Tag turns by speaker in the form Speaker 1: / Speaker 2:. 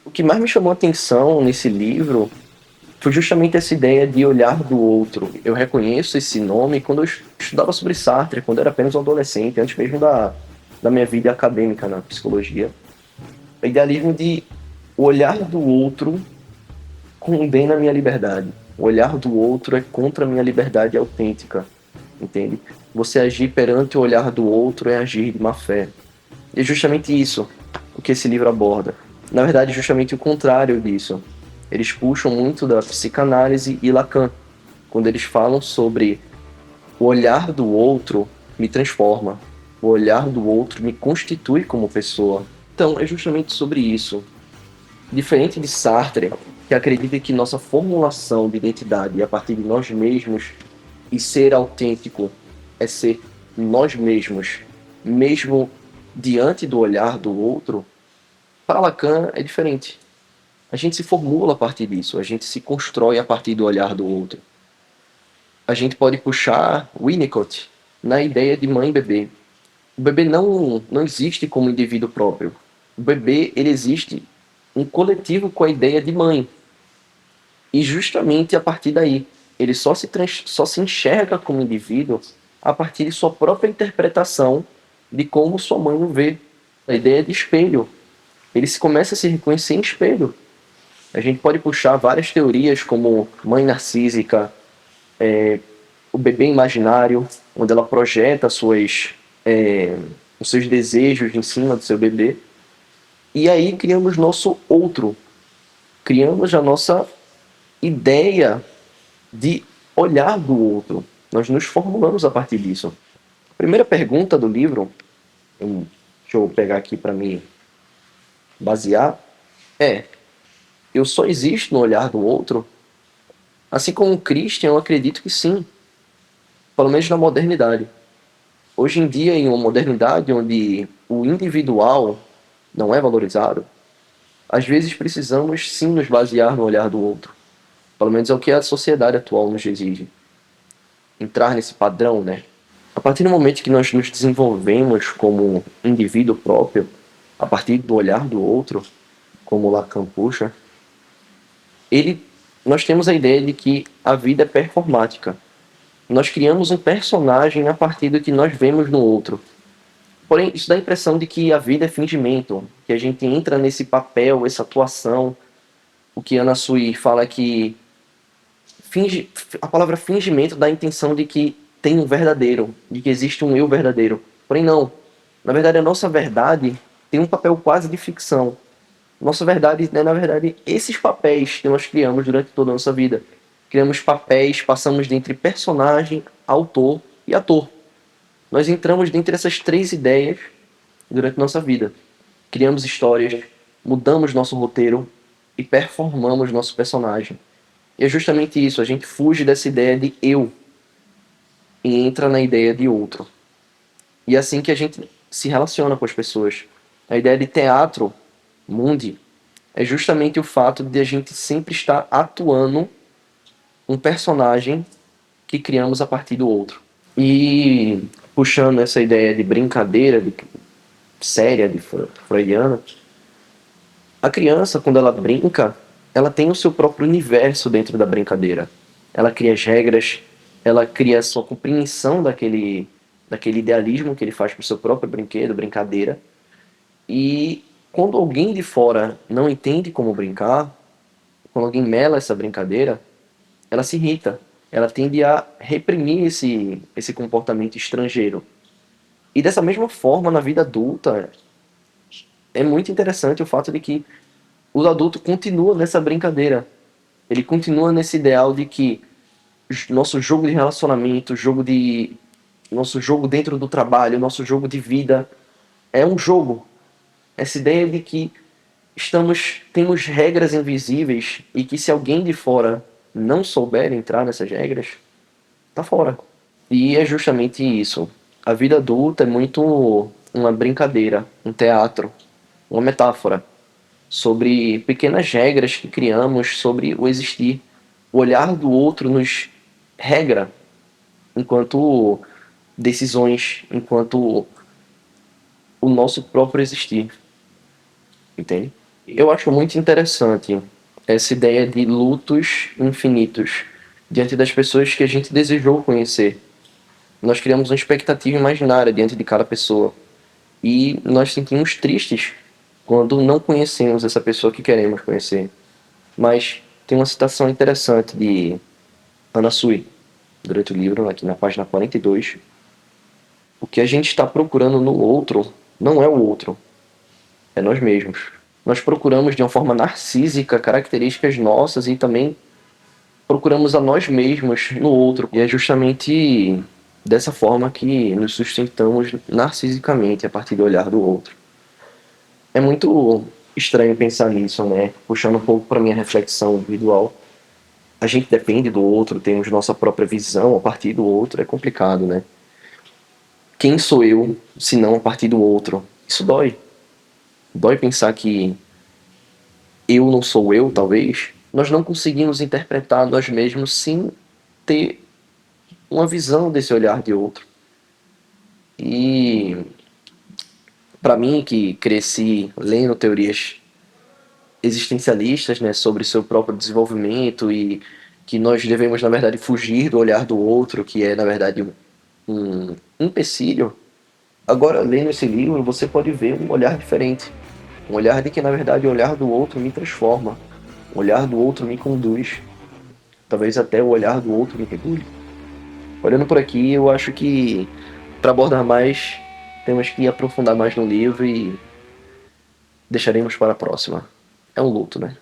Speaker 1: O que mais me chamou a atenção nesse livro foi justamente essa ideia de olhar do outro. Eu reconheço esse nome quando eu estudava sobre Sartre, quando eu era apenas um adolescente, antes mesmo da minha vida acadêmica na psicologia. O idealismo de o olhar do outro condena a minha liberdade. O olhar do outro é contra a minha liberdade autêntica, entende? Você agir perante o olhar do outro é agir de má fé. E é justamente isso o que esse livro aborda. Na verdade, justamente o contrário disso. Eles puxam muito da psicanálise e Lacan, quando eles falam sobre o olhar do outro me transforma, o olhar do outro me constitui como pessoa. Então, é justamente sobre isso. Diferente de Sartre, que acredita que nossa formulação de identidade é a partir de nós mesmos e ser autêntico é ser nós mesmos, mesmo diante do olhar do outro, para Lacan é diferente. A gente se formula a partir disso, a gente se constrói a partir do olhar do outro. A gente pode puxar Winnicott na ideia de mãe e bebê. O bebê não existe como indivíduo próprio. O bebê ele existe um coletivo com a ideia de mãe. E justamente a partir daí, ele só se enxerga como indivíduo a partir de sua própria interpretação de como sua mãe o vê. A ideia de espelho. Ele se começa a se reconhecer em espelho. A gente pode puxar várias teorias como mãe narcísica, o bebê imaginário, onde ela projeta os seus desejos em cima do seu bebê. E aí criamos nosso outro, criamos a nossa ideia de olhar do outro. Nós nos formulamos a partir disso. A primeira pergunta do livro, deixa eu pegar aqui para me basear, é: eu só existo no olhar do outro? Assim como o Christian, eu acredito que sim, pelo menos na modernidade. Hoje em dia, em uma modernidade onde o individual não é valorizado, às vezes precisamos sim nos basear no olhar do outro. Pelo menos é o que a sociedade atual nos exige. Entrar nesse padrão, né? A partir do momento que nós nos desenvolvemos como indivíduo próprio, a partir do olhar do outro, como Lacan puxa, ele, nós temos a ideia de que a vida é performática. Nós criamos um personagem a partir do que nós vemos no outro. Porém, isso dá a impressão de que a vida é fingimento, que a gente entra nesse papel, essa atuação. O que Ana Sui fala que a palavra fingimento dá a intenção de que tem um verdadeiro, de que existe um eu verdadeiro. Porém, não. Na verdade, a nossa verdade tem um papel quase de ficção. Nossa verdade é, na verdade, esses papéis que nós criamos durante toda a nossa vida. Criamos papéis, passamos de entre personagem, autor e ator. Nós entramos dentro dessas três ideias durante nossa vida. Criamos histórias, mudamos nosso roteiro e performamos nosso personagem. E é justamente isso, a gente fuge dessa ideia de eu e entra na ideia de outro. E é assim que a gente se relaciona com as pessoas. A ideia de teatro, mundi, é justamente o fato de a gente sempre estar atuando um personagem que criamos a partir do outro. E puxando essa ideia de brincadeira, de séria, de freudiana, a criança, quando ela brinca, ela tem o seu próprio universo dentro da brincadeira. Ela cria as regras, ela cria a sua compreensão daquele idealismo que ele faz para o seu próprio brinquedo, brincadeira. E quando alguém de fora não entende como brincar, quando alguém mela essa brincadeira, ela se irrita. Ela tende a reprimir esse comportamento estrangeiro. E dessa mesma forma, na vida adulta, é muito interessante o fato de que o adulto continua nessa brincadeira. Ele continua nesse ideal de que nosso jogo de relacionamento, nosso jogo dentro do trabalho, nosso jogo de vida é um jogo. Essa ideia de que temos regras invisíveis e que se alguém de fora não souber entrar nessas regras, tá fora. E é justamente isso. A vida adulta é muito uma brincadeira, um teatro, uma metáfora sobre pequenas regras que criamos sobre o existir. O olhar do outro nos regra enquanto decisões, enquanto o nosso próprio existir, entende? Eu acho muito interessante essa ideia de lutos infinitos diante das pessoas que a gente desejou conhecer. Nós criamos uma expectativa imaginária diante de cada pessoa e nós sentimos tristes quando não conhecemos essa pessoa que queremos conhecer. Mas tem uma citação interessante de Anna Sui, durante o livro, aqui na página 42. O que a gente está procurando no outro não é o outro, é nós mesmos. Nós procuramos de uma forma narcísica características nossas e também procuramos a nós mesmos no outro. E é justamente dessa forma que nos sustentamos narcisicamente a partir do olhar do outro. É muito estranho pensar nisso, né? Puxando um pouco para minha reflexão individual. A gente depende do outro, temos nossa própria visão a partir do outro, é complicado, né? Quem sou eu se não a partir do outro? Isso dói. Dói pensar que eu não sou eu, talvez. Nós não conseguimos interpretar nós mesmos sem ter uma visão desse olhar de outro. E para mim, que cresci lendo teorias existencialistas, né, sobre seu próprio desenvolvimento e que nós devemos, na verdade, fugir do olhar do outro, que é, na verdade, um empecilho. Agora, lendo esse livro, você pode ver um olhar diferente. Um olhar de que, na verdade, o olhar do outro me transforma. O olhar do outro me conduz. Talvez até o olhar do outro me regule. Olhando por aqui, eu acho que para abordar mais, temos que aprofundar mais no livro e deixaremos para a próxima. É um luto, né?